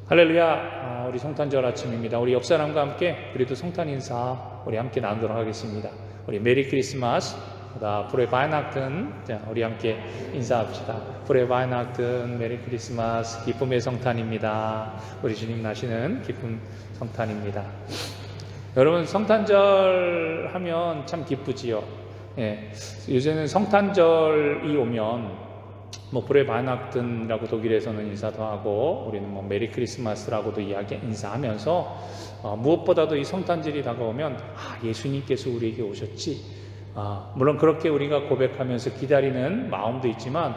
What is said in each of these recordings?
할렐루야. 우리 성탄절 아침입니다. 우리 옆 사람과 함께 그래도 성탄 인사 우리 함께 나누도록 하겠습니다. 우리 메리 크리스마스, 프레 바이낙튼, 우리 함께 인사합시다. 프레 바이낙튼, 메리 크리스마스, 기쁨의 성탄입니다. 우리 주님 나시는 기쁨 성탄입니다. 여러분, 성탄절 하면 참 기쁘지요. 예, 요새는 성탄절이 오면 프레 바이낙튼이라고 독일에서는 인사도 하고, 우리는 메리 크리스마스라고도 인사하면서 무엇보다도 이 성탄절이 다가오면 예수님께서 우리에게 오셨지. 물론 그렇게 우리가 고백하면서 기다리는 마음도 있지만,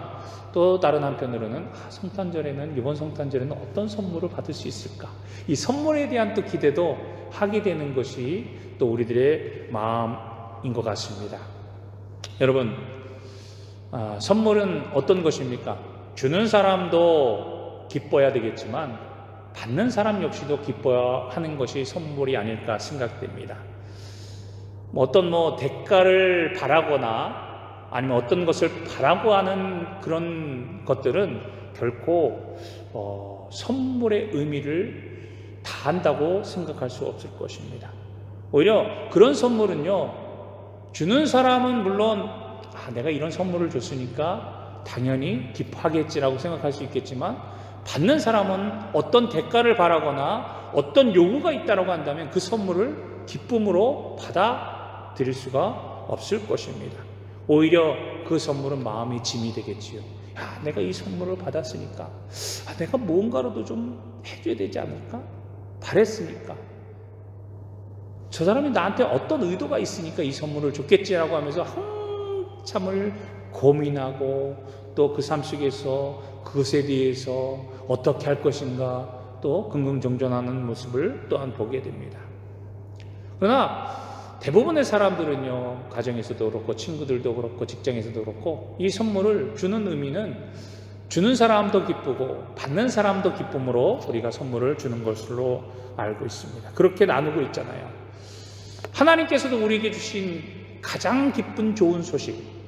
또 다른 한편으로는 성탄절에는, 이번 성탄절에는 어떤 선물을 받을 수 있을까, 이 선물에 대한 또 기대도 하게 되는 것이 또 우리들의 마음인 것 같습니다. 여러분, 선물은 어떤 것입니까? 주는 사람도 기뻐야 되겠지만 받는 사람 역시도 기뻐하는 것이 선물이 아닐까 생각됩니다. 어떤 대가를 바라거나 아니면 어떤 것을 바라고 하는 그런 것들은 결코 선물의 의미를 다한다고 생각할 수 없을 것입니다. 오히려 그런 선물은요, 주는 사람은 물론 내가 이런 선물을 줬으니까 당연히 기뻐하겠지라고 생각할 수 있겠지만, 받는 사람은 어떤 대가를 바라거나 어떤 요구가 있다고 한다면 그 선물을 기쁨으로 받아들일 수가 없을 것입니다. 오히려 그 선물은 마음의 짐이 되겠지요. 내가 이 선물을 받았으니까 내가 뭔가라도 좀 해줘야 되지 않을까? 바랬으니까 저 사람이 나한테 어떤 의도가 있으니까 이 선물을 줬겠지라고 하면서 참을 고민하고, 또 그 삶 속에서 그것에 대해서 어떻게 할 것인가 또 긍긍정전하는 모습을 또한 보게 됩니다. 그러나 대부분의 사람들은요, 가정에서도 그렇고 친구들도 그렇고 직장에서도 그렇고, 이 선물을 주는 의미는 주는 사람도 기쁘고 받는 사람도 기쁨으로 우리가 선물을 주는 것으로 알고 있습니다. 그렇게 나누고 있잖아요. 하나님께서도 우리에게 주신 가장 기쁜 좋은 소식,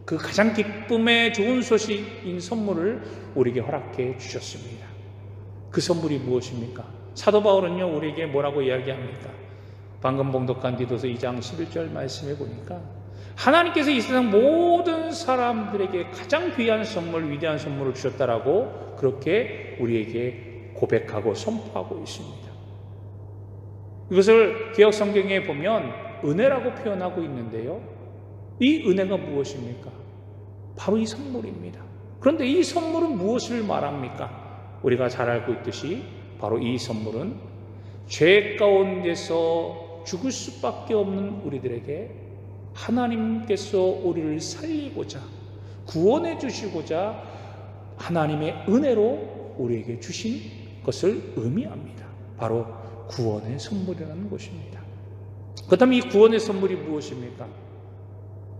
그 가장 기쁨의 좋은 소식인 선물을 우리에게 허락해 주셨습니다. 그 선물이 무엇입니까? 사도 바울은요, 우리에게 뭐라고 이야기합니까? 방금 봉독한 디도서 2장 11절 말씀해 보니까 하나님께서 이 세상 모든 사람들에게 가장 귀한 선물, 위대한 선물을 주셨다라고 그렇게 우리에게 고백하고 선포하고 있습니다. 이것을 개역 성경에 보면 은혜라고 표현하고 있는데요, 이 은혜가 무엇입니까? 바로 이 선물입니다. 그런데 이 선물은 무엇을 말합니까? 우리가 잘 알고 있듯이 바로 이 선물은 죄 가운데서 죽을 수밖에 없는 우리들에게 하나님께서 우리를 살리고자, 구원해 주시고자 하나님의 은혜로 우리에게 주신 것을 의미합니다. 바로 구원의 선물이라는 것입니다. 그렇다면 이 구원의 선물이 무엇입니까?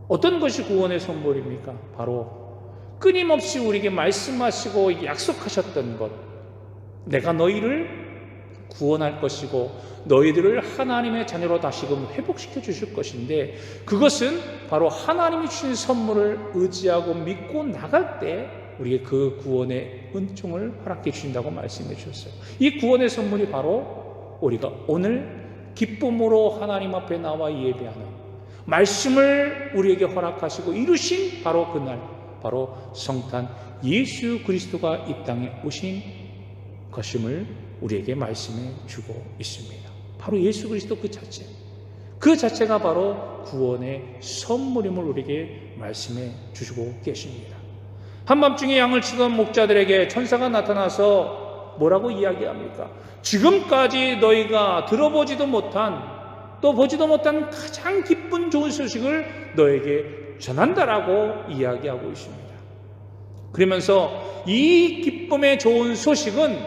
어떤 것이 구원의 선물입니까? 바로 끊임없이 우리에게 말씀하시고 약속하셨던 것, 내가 너희를 구원할 것이고 너희들을 하나님의 자녀로 다시금 회복시켜 주실 것인데, 그것은 바로 하나님이 주신 선물을 의지하고 믿고 나갈 때 우리에게 그 구원의 은총을 허락해 주신다고 말씀해 주셨어요. 이 구원의 선물이 바로 우리가 오늘 기쁨으로 하나님 앞에 나와 예배하는, 말씀을 우리에게 허락하시고 이루신 바로 그날, 바로 성탄 예수 그리스도가 이 땅에 오신 것임을 우리에게 말씀해 주고 있습니다. 바로 예수 그리스도 그 자체가 바로 구원의 선물임을 우리에게 말씀해 주시고 계십니다. 한밤중에 양을 치던 목자들에게 천사가 나타나서 뭐라고 이야기합니까? 지금까지 너희가 들어보지도 못한, 또 보지도 못한 가장 기쁜 좋은 소식을 너에게 전한다라고 이야기하고 있습니다. 그러면서 이 기쁨의 좋은 소식은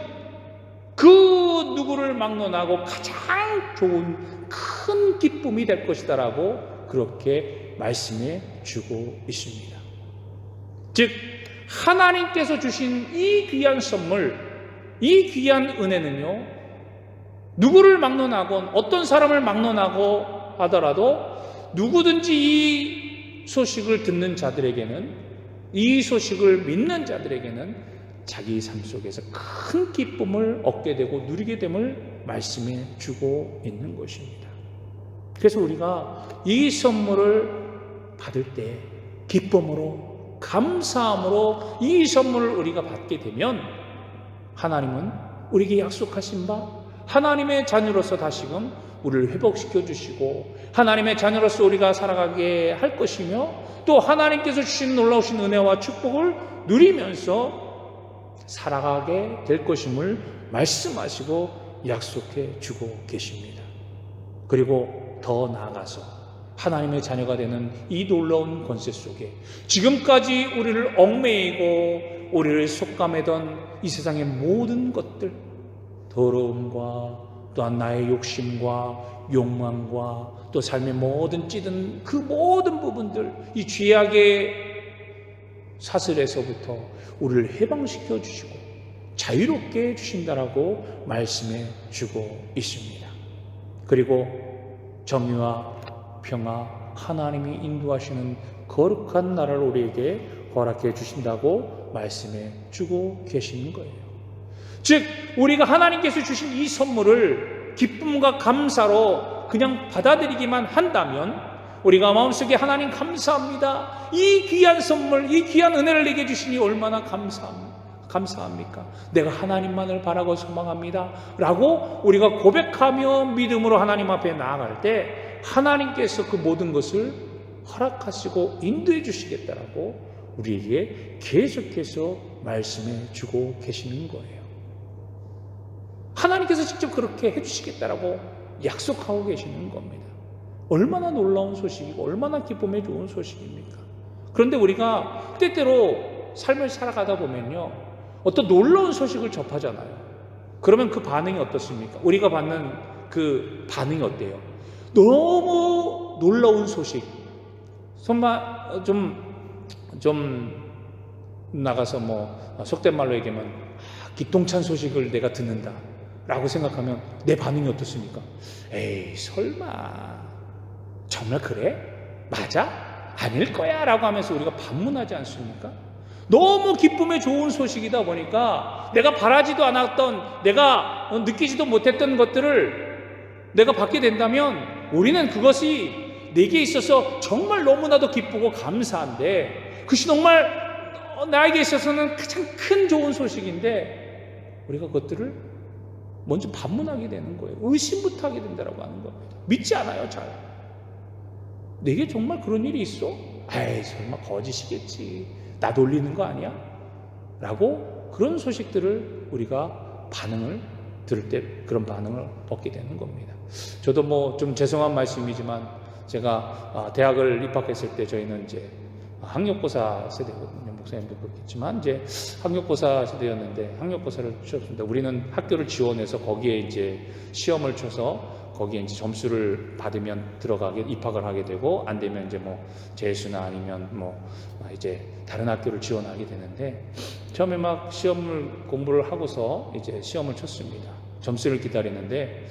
그 누구를 막론하고 가장 좋은 큰 기쁨이 될 것이다라고 그렇게 말씀해 주고 있습니다. 즉 하나님께서 주신 이 귀한 선물, 이 귀한 은혜는요, 누구를 막론하건 어떤 사람을 막론하고 하더라도 누구든지 이 소식을 듣는 자들에게는, 이 소식을 믿는 자들에게는 자기 삶 속에서 큰 기쁨을 얻게 되고 누리게 됨을 말씀해 주고 있는 것입니다. 그래서 우리가 이 선물을 받을 때 기쁨으로, 감사함으로 이 선물을 우리가 받게 되면 하나님은 우리에게 약속하신 바 하나님의 자녀로서 다시금 우리를 회복시켜 주시고 하나님의 자녀로서 우리가 살아가게 할 것이며 또 하나님께서 주신 놀라우신 은혜와 축복을 누리면서 살아가게 될 것임을 말씀하시고 약속해 주고 계십니다. 그리고 더 나아가서 하나님의 자녀가 되는 이 놀라운 권세 속에 지금까지 우리를 얽매이고 우리를 속감하던 이 세상의 모든 것들, 더러움과 또한 나의 욕심과 욕망과 또 삶의 모든 찌든 그 모든 부분들, 이 죄악의 사슬에서부터 우리를 해방시켜 주시고 자유롭게 해주신다라고 말씀해 주고 있습니다. 그리고 정의와 평화, 하나님이 인도하시는 거룩한 나라를 우리에게 허락해 주신다고 말씀해 주고 계시는 거예요. 즉 우리가 하나님께서 주신 이 선물을 기쁨과 감사로 그냥 받아들이기만 한다면 우리가 마음속에 하나님 감사합니다, 이 귀한 선물, 이 귀한 은혜를 내게 주시니 얼마나 감사합니까? 내가 하나님만을 바라고 소망합니다 라고 우리가 고백하며 믿음으로 하나님 앞에 나아갈 때 하나님께서 그 모든 것을 허락하시고 인도해 주시겠다라고 우리에게 계속해서 말씀해 주고 계시는 거예요. 하나님께서 직접 그렇게 해주시겠다라고 약속하고 계시는 겁니다. 얼마나 놀라운 소식이고 얼마나 기쁨에 좋은 소식입니까? 그런데 우리가 때때로 삶을 살아가다 보면요, 어떤 놀라운 소식을 접하잖아요. 그러면 그 반응이 어떻습니까? 우리가 받는 그 반응이 어때요? 너무 놀라운 소식, 정말 좀 나가서 속된 말로 얘기하면 기똥찬 소식을 내가 듣는다 라고 생각하면 내 반응이 어떻습니까? 에이 설마 정말 그래? 맞아? 아닐 거야 라고 하면서 우리가 반문하지 않습니까? 너무 기쁨에 좋은 소식이다 보니까 내가 바라지도 않았던, 내가 느끼지도 못했던 것들을 내가 받게 된다면 우리는 그것이 내게 있어서 정말 너무나도 기쁘고 감사한데, 그것이 정말 나에게 있어서는 가장 큰 좋은 소식인데 우리가 그것들을 먼저 반문하게 되는 거예요. 의심부터 하게 된다고 하는 겁니다. 믿지 않아요. 잘 내게 정말 그런 일이 있어? 에이 설마 거짓이겠지, 나 놀리는 거 아니야? 라고 그런 소식들을 우리가 반응을 들을 때 그런 반응을 얻게 되는 겁니다. 저도 좀 죄송한 말씀이지만 제가 대학을 입학했을 때 저희는 이제 학력고사 세대거든요. 목사님도 그렇겠지만 이제 학력고사 세대였는데 학력고사를 치렀습니다. 우리는 학교를 지원해서 거기에 이제 시험을 쳐서 거기에 이제 점수를 받으면 입학을 하게 되고, 안 되면 이제 재수나 아니면 이제 다른 학교를 지원하게 되는데, 처음에 막 시험을 공부를 하고서 이제 시험을 쳤습니다. 점수를 기다리는데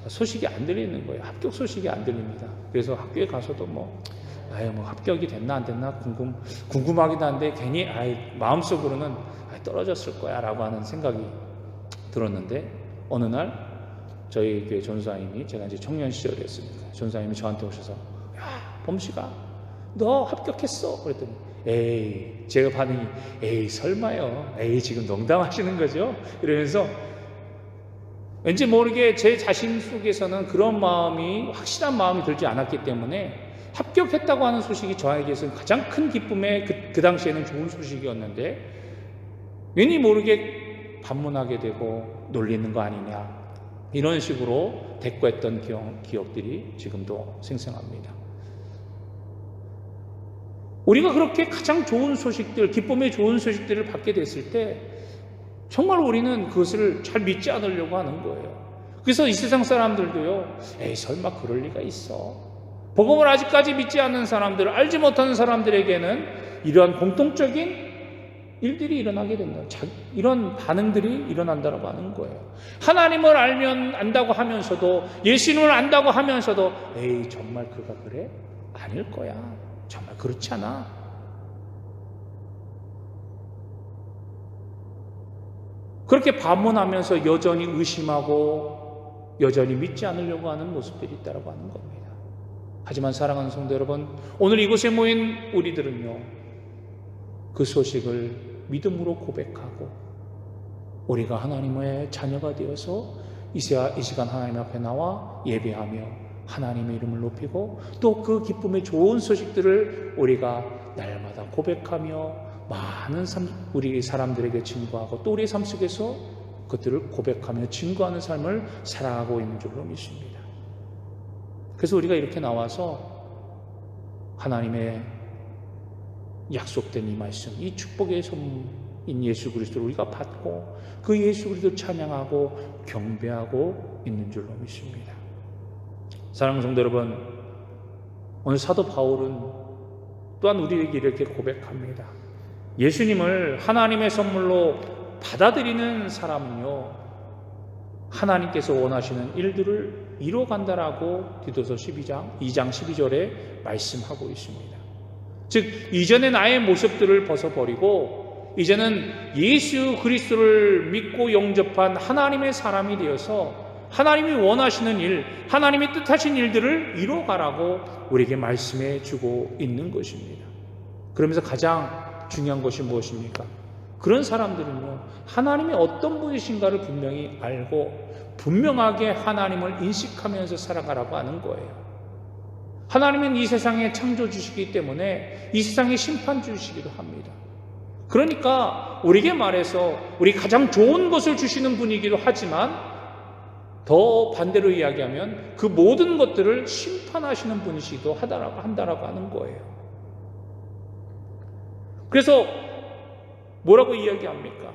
소식이 안 들리는 거예요. 합격 소식이 안 들립니다. 그래서 학교에 가서도 합격이 됐나 안 됐나 궁금하기도 한데 괜히 마음속으로는 떨어졌을 거야 라고 하는 생각이 들었는데, 어느 날 저희 교회 전사님이, 제가 이제 청년 시절이었으니까 전사님이 저한테 오셔서 야 범씨가 너 합격했어 그랬더니 제가 반응이 설마요, 지금 농담하시는 거죠? 이러면서 왠지 모르게 제 자신 속에서는 그런 마음이, 확실한 마음이 들지 않았기 때문에 합격했다고 하는 소식이 저에게서는 가장 큰 기쁨의 그 당시에는 좋은 소식이었는데, 괜히 모르게 반문하게 되고 놀리는 거 아니냐 이런 식으로 대꾸했던 기억들이 지금도 생생합니다. 우리가 그렇게 가장 좋은 소식들, 기쁨의 좋은 소식들을 받게 됐을 때 정말 우리는 그것을 잘 믿지 않으려고 하는 거예요. 그래서 이 세상 사람들도요, 설마 그럴 리가 있어. 복음을 아직까지 믿지 않는 사람들, 알지 못하는 사람들에게는 이러한 공통적인 일들이 일어나게 된다. 이런 반응들이 일어난다고 하는 거예요. 하나님을 안다고 하면서도, 예수님을 안다고 하면서도 정말 그가 그래? 아닐 거야. 정말 그렇지 않아. 그렇게 반문하면서 여전히 의심하고 여전히 믿지 않으려고 하는 모습들이 있다고 하는 겁니다. 하지만 사랑하는 성도 여러분, 오늘 이곳에 모인 우리들은요, 그 소식을 믿음으로 고백하고 우리가 하나님의 자녀가 되어서 이 시간 하나님 앞에 나와 예배하며 하나님의 이름을 높이고 또 그 기쁨의 좋은 소식들을 우리가 날마다 고백하며 많은 우리 사람들에게 증거하고 또 우리의 삶 속에서 그것들을 고백하며 증거하는 삶을 살아가고 있는 줄로 믿습니다. 그래서 우리가 이렇게 나와서 하나님의 약속된 이 말씀, 이 축복의 선물인 예수 그리스도를 우리가 받고 그 예수 그리스도를 찬양하고 경배하고 있는 줄로 믿습니다. 사랑하는 성도 여러분, 오늘 사도 바울은 또한 우리에게 이렇게 고백합니다. 예수님을 하나님의 선물로 받아들이는 사람은요, 하나님께서 원하시는 일들을 이뤄간다라고 디도서 2장 12절에 말씀하고 있습니다. 즉, 이전의 나의 모습들을 벗어버리고 이제는 예수 그리스도를 믿고 영접한 하나님의 사람이 되어서 하나님이 원하시는 일, 하나님이 뜻하신 일들을 이뤄가라고 우리에게 말씀해 주고 있는 것입니다. 그러면서 가장 중요한 것이 무엇입니까? 그런 사람들은요, 하나님이 어떤 분이신가를 분명히 알고 분명하게 하나님을 인식하면서 살아가라고 하는 거예요. 하나님은 이 세상의 창조주시기 때문에 이 세상의 심판주시기도 합니다. 그러니까 우리에게 말해서 우리 가장 좋은 것을 주시는 분이기도 하지만 더 반대로 이야기하면 그 모든 것들을 심판하시는 분이시기도 한다라고 하는 거예요. 그래서 뭐라고 이야기합니까?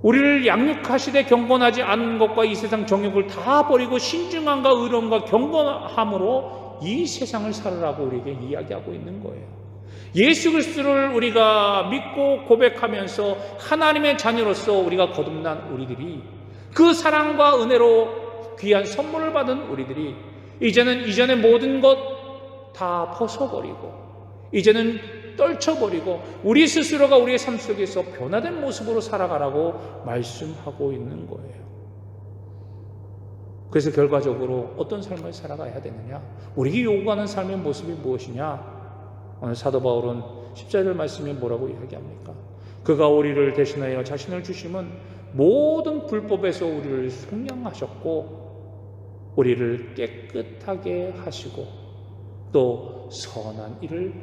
우리를 양육하시되 경건하지 않은 것과 이 세상 정욕을 다 버리고 신중함과 의로움과 경건함으로 이 세상을 살으라고 우리에게 이야기하고 있는 거예요. 예수 그리스도를 우리가 믿고 고백하면서 하나님의 자녀로서 우리가 거듭난 우리들이 그 사랑과 은혜로 귀한 선물을 받은 우리들이 이제는 이전의 모든 것 다 벗어버리고 이제는 떨쳐버리고 우리 스스로가 우리의 삶 속에서 변화된 모습으로 살아가라고 말씀하고 있는 거예요. 그래서 결과적으로 어떤 삶을 살아가야 되느냐? 우리에게 요구하는 삶의 모습이 무엇이냐? 오늘 사도 바울은 14절 말씀에 뭐라고 이야기합니까? 그가 우리를 대신하여 자신을 주심은 모든 불법에서 우리를 속량하셨고 우리를 깨끗하게 하시고 또 선한 일을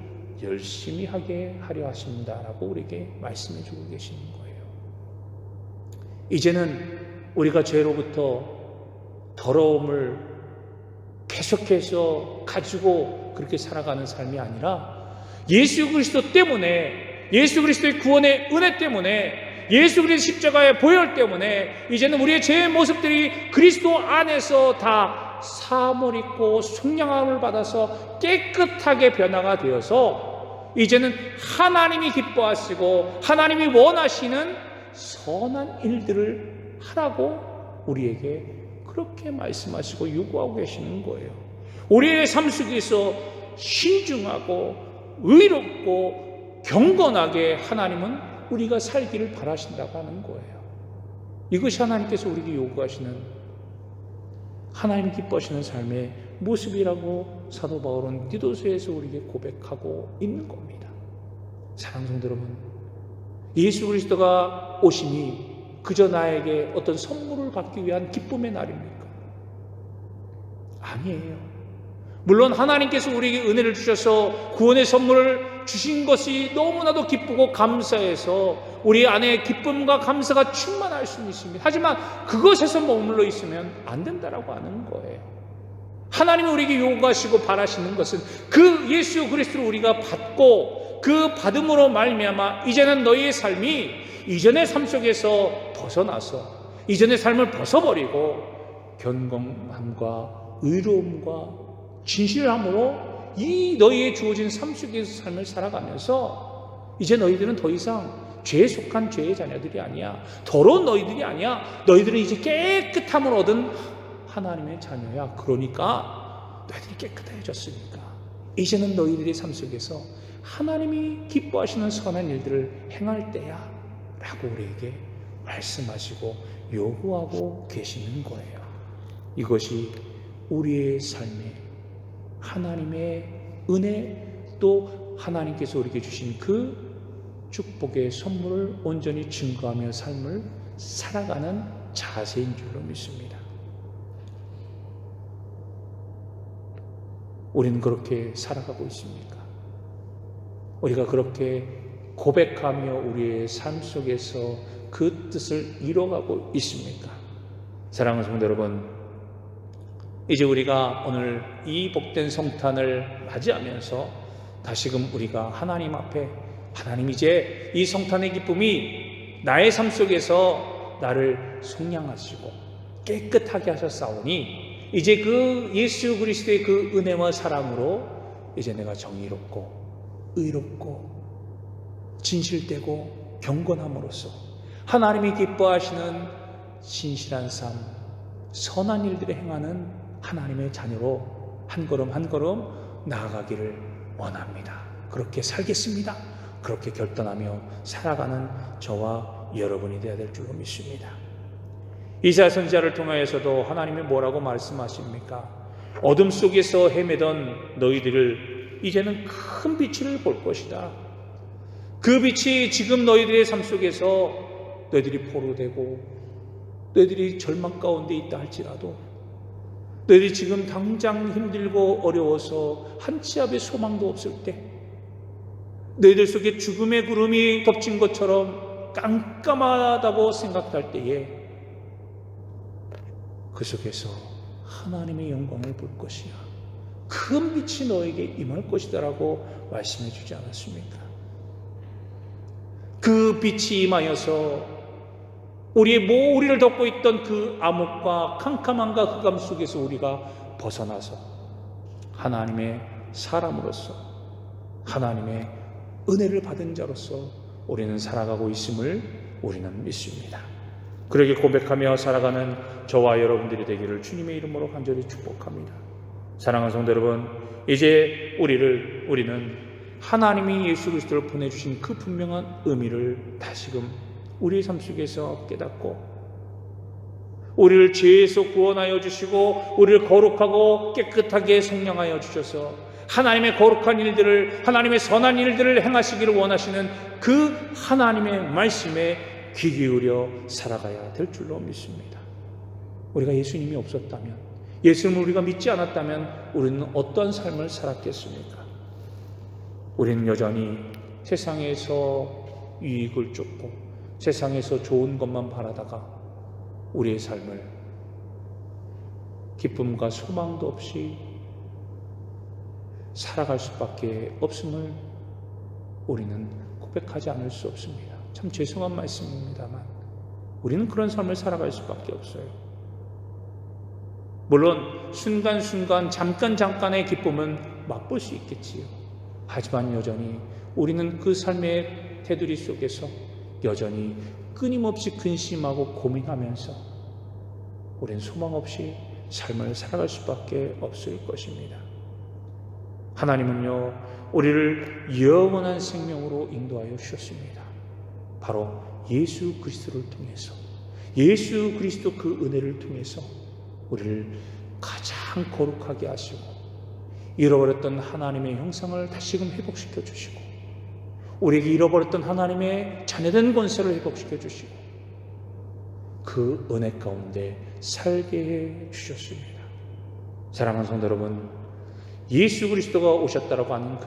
열심히 하게 하려 하신다라고 우리에게 말씀해 주고 계시는 거예요. 이제는 우리가 죄로부터 더러움을 계속해서 가지고 그렇게 살아가는 삶이 아니라 예수 그리스도 때문에, 예수 그리스도의 구원의 은혜 때문에, 예수 그리스도 십자가의 보혈 때문에 이제는 우리의 죄의 모습들이 그리스도 안에서 다 사함을 입고 속량함을 받아서 깨끗하게 변화가 되어서 이제는 하나님이 기뻐하시고 하나님이 원하시는 선한 일들을 하라고 우리에게 그렇게 말씀하시고 요구하고 계시는 거예요. 우리의 삶 속에서 신중하고 의롭고 경건하게 하나님은 우리가 살기를 바라신다고 하는 거예요. 이것이 하나님께서 우리에게 요구하시는 하나님 기뻐하시는 삶의 모습이라고 사도 바울은 디도서에서 우리에게 고백하고 있는 겁니다. 사랑하는 성도 여러분, 예수 그리스도가 오심이 그저 나에게 어떤 선물을 받기 위한 기쁨의 날입니까? 아니에요. 물론 하나님께서 우리에게 은혜를 주셔서 구원의 선물을 주신 것이 너무나도 기쁘고 감사해서 우리 안에 기쁨과 감사가 충만할 수는 있습니다. 하지만 그것에서 머물러 있으면 안 된다라고 하는 거예요. 하나님이 우리에게 요구하시고 바라시는 것은 그 예수 그리스도를 우리가 받고 그 받음으로 말미암아 이제는 너희의 삶이 이전의 삶 속에서 벗어나서 이전의 삶을 벗어버리고 견고함과 의로움과 진실함으로 이 너희의 주어진 삶 속에서 삶을 살아가면서 이제 너희들은 더 이상 죄에 속한 죄의 자녀들이 아니야. 더러운 너희들이 아니야. 너희들은 이제 깨끗함을 얻은 하나님의 자녀야. 그러니까 너희들이 깨끗해졌으니까 이제는 너희들의 삶 속에서 하나님이 기뻐하시는 선한 일들을 행할 때야 라고 우리에게 말씀하시고 요구하고 계시는 거예요. 이것이 우리의 삶에 하나님의 은혜, 또 하나님께서 우리에게 주신 그 축복의 선물을 온전히 증거하며 삶을 살아가는 자세인 줄로 믿습니다. 우리는 그렇게 살아가고 있습니까? 우리가 그렇게 고백하며 우리의 삶 속에서 그 뜻을 이뤄가고 있습니까? 사랑하는 성도 여러분, 이제 우리가 오늘 이 복된 성탄을 맞이하면서 다시금 우리가 하나님 앞에, 하나님, 이제 이 성탄의 기쁨이 나의 삶 속에서 나를 속량하시고 깨끗하게 하셨사오니 이제 그 예수 그리스도의 그 은혜와 사랑으로 이제 내가 정의롭고 의롭고 진실되고 경건함으로써 하나님이 기뻐하시는 신실한 삶, 선한 일들을 행하는 하나님의 자녀로 한 걸음 한 걸음 나아가기를 원합니다. 그렇게 살겠습니다. 그렇게 결단하며 살아가는 저와 여러분이 되어야 될 줄로 믿습니다. 이사야 선지자를 통하여서도 하나님이 뭐라고 말씀하십니까? 어둠 속에서 헤매던 너희들을 이제는 큰 빛을 볼 것이다. 그 빛이 지금 너희들의 삶 속에서 너희들이 포로되고 너희들이 절망 가운데 있다 할지라도, 너희들이 지금 당장 힘들고 어려워서 한 치 앞에 소망도 없을 때, 너희들 속에 죽음의 구름이 덮친 것처럼 깜깜하다고 생각할 때에 그 속에서 하나님의 영광을 볼 것이야, 큰 빛이 너에게 임할 것이다 라고 말씀해 주지 않았습니까? 그 빛이 임하여서 우리를 덮고 있던 그 암흑과 캄캄함과 흑암 속에서 우리가 벗어나서 하나님의 사람으로서, 하나님의 은혜를 받은 자로서 우리는 살아가고 있음을 우리는 믿습니다. 그렇게 고백하며 살아가는 저와 여러분들이 되기를 주님의 이름으로 간절히 축복합니다. 사랑하는 성도 여러분, 이제 우리는 하나님이 예수 그리스도를 보내주신 그 분명한 의미를 다시금 우리의 삶 속에서 깨닫고, 우리를 죄에서 구원하여 주시고 우리를 거룩하고 깨끗하게 성령하여 주셔서 하나님의 거룩한 일들을, 하나님의 선한 일들을 행하시기를 원하시는 그 하나님의 말씀에 귀 기울여 살아가야 될 줄로 믿습니다. 우리가 예수님이 없었다면, 예수님을 우리가 믿지 않았다면 우리는 어떤 삶을 살았겠습니까? 우리는 여전히 세상에서 유익을 쫓고 세상에서 좋은 것만 바라다가 우리의 삶을 기쁨과 소망도 없이 살아갈 수밖에 없음을 우리는 고백하지 않을 수 없습니다. 참 죄송한 말씀입니다만 우리는 그런 삶을 살아갈 수밖에 없어요. 물론 순간순간 잠깐의 기쁨은 맛볼 수 있겠지요. 하지만 여전히 우리는 그 삶의 테두리 속에서 여전히 끊임없이 근심하고 고민하면서 우리는 소망 없이 삶을 살아갈 수밖에 없을 것입니다. 하나님은요, 우리를 영원한 생명으로 인도하여 주셨습니다. 바로 예수 그리스도를 통해서, 예수 그리스도 그 은혜를 통해서 우리를 가장 거룩하게 하시고 잃어버렸던 하나님의 형상을 다시금 회복시켜 주시고 우리에게 잃어버렸던 하나님의 자녀된 권세를 회복시켜 주시고 그 은혜 가운데 살게 해 주셨습니다. 사랑하는 성도 여러분, 예수 그리스도가 오셨다라고 하는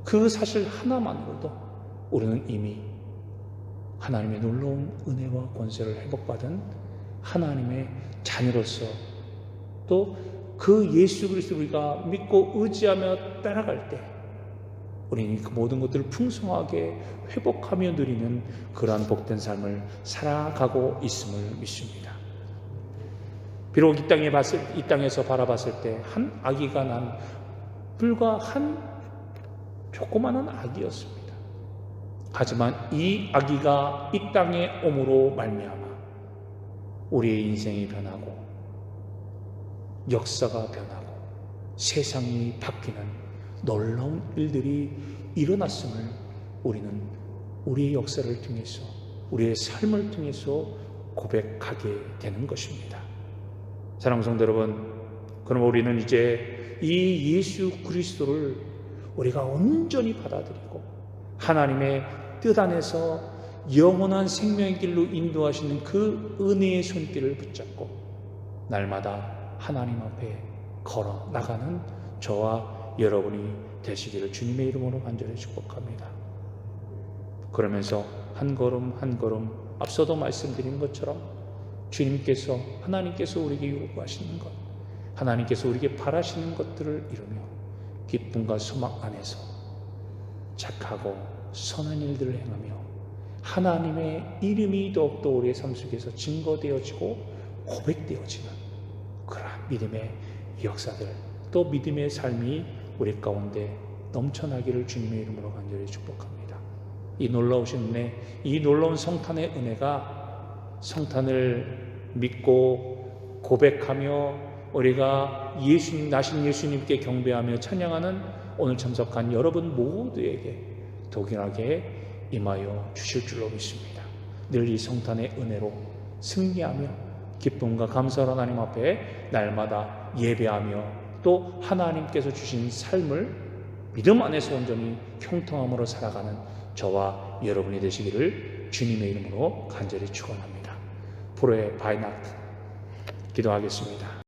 그 사실 하나만으로도 우리는 이미 하나님의 놀라운 은혜와 권세를 회복받은 하나님의 자녀로서, 또 그 예수 그리스도를 우리가 믿고 의지하며 따라갈 때 우리는 그 모든 것들을 풍성하게 회복하며 누리는 그러한 복된 삶을 살아가고 있음을 믿습니다. 비록 이 땅에서 바라봤을 때 한 아기가 난 불과 한 조그마한 아기였습니다. 하지만 이 아기가 이 땅에 옴으로 말미암아 우리의 인생이 변하고 역사가 변하고 세상이 바뀌는 놀라운 일들이 일어났음을 우리는 우리의 역사를 통해서, 우리의 삶을 통해서 고백하게 되는 것입니다. 사랑하는 성도 여러분, 그럼 우리는 이제 이 예수 그리스도를 우리가 온전히 받아들이고 하나님의 뜻 안에서 영원한 생명의 길로 인도하시는 그 은혜의 손길을 붙잡고 날마다 하나님 앞에 걸어 나가는 저와 여러분이 되시기를 주님의 이름으로 간절히 축복합니다. 그러면서 한 걸음 한 걸음 앞서도 말씀드린 것처럼 주님께서, 하나님께서 우리에게 요구하시는 것, 하나님께서 우리에게 바라시는 것들을 이루며 기쁨과 소망 안에서 착하고 선한 일들을 행하며 하나님의 이름이 더욱더 우리의 삶 속에서 증거되어지고 고백되어지는 그러한 믿음의 역사들, 또 믿음의 삶이 우리 가운데 넘쳐나기를 주님의 이름으로 간절히 축복합니다. 이 놀라우신 은혜, 이 놀라운 성탄의 은혜가 성탄을 믿고 고백하며 우리가 나신 예수님께 경배하며 찬양하는 오늘 참석한 여러분 모두에게 동일하게 임하여 주실 줄로 믿습니다. 늘 이 성탄의 은혜로 승리하며 기쁨과 감사로 하나님 앞에 날마다 예배하며 또 하나님께서 주신 삶을 믿음 안에서 온전히 형통함으로 살아가는 저와 여러분이 되시기를 주님의 이름으로 간절히 축원합니다. 프로의 바이나트 기도하겠습니다.